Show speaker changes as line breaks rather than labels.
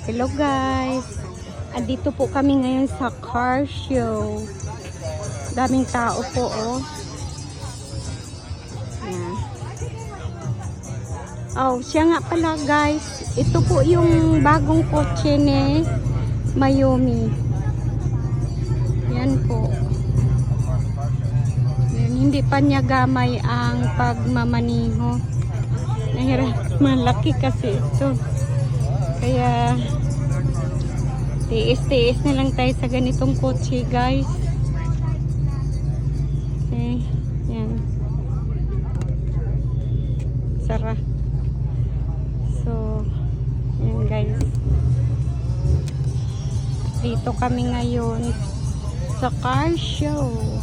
Hello guys! Andito po kami ngayon sa car show. Daming tao po oh. Yan. Oh, siya nga pala guys. Ito po yung bagong kotse ni Mayumi. Yan po. Yan, hindi pa niya gamay ang pagmamaniho. Nahirap, malaki kasi ito. Kaya tiis-tiis na lang tayo sa ganitong kotse guys. Okay, yan. Sara. So, yan guys. Dito kami ngayon sa car show.